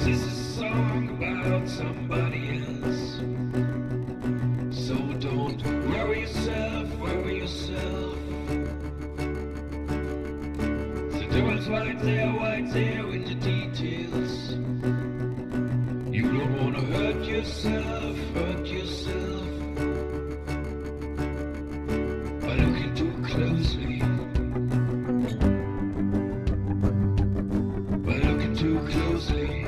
is a song about somebody else. So don't worry yourself, worry yourself. The devil's right there in the details. You don't wanna hurt yourself, hurt yourself. By looking too closely. By looking too closely.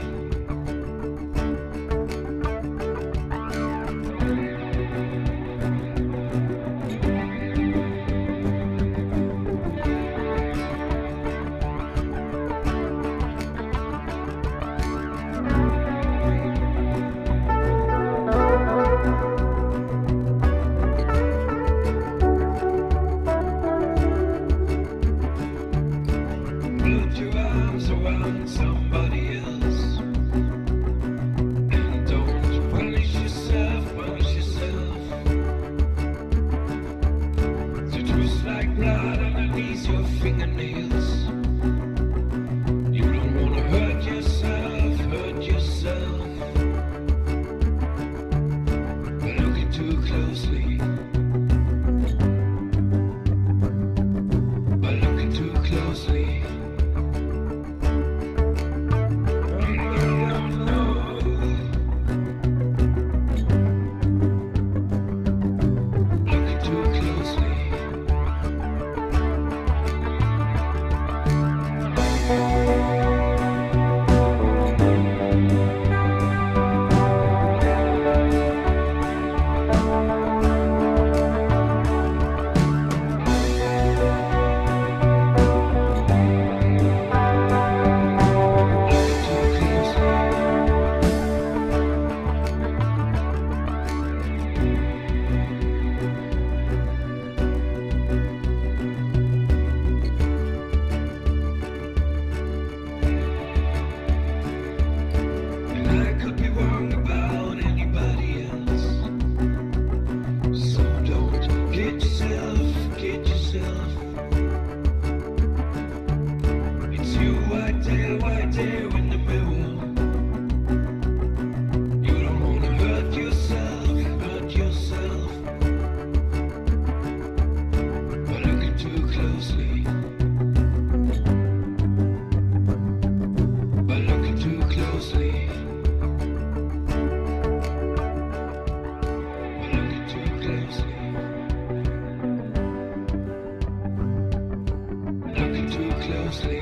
Put your arms around somebody else. And don't punish yourself, punish yourself. The truth's like blood underneath your fingernails. You don't wanna hurt yourself, hurt yourself. By looking too closely. By looking too closely. Looking too closely. Looking too closely. And I could be wrong about anybody else. So don't get yourself, get yourself. It's you right there in the mirror. You don't wanna hurt yourself, hurt yourself. By looking too closely. By looking too closely. By looking too closely. Looking too closely. Looking too closely.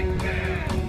like that.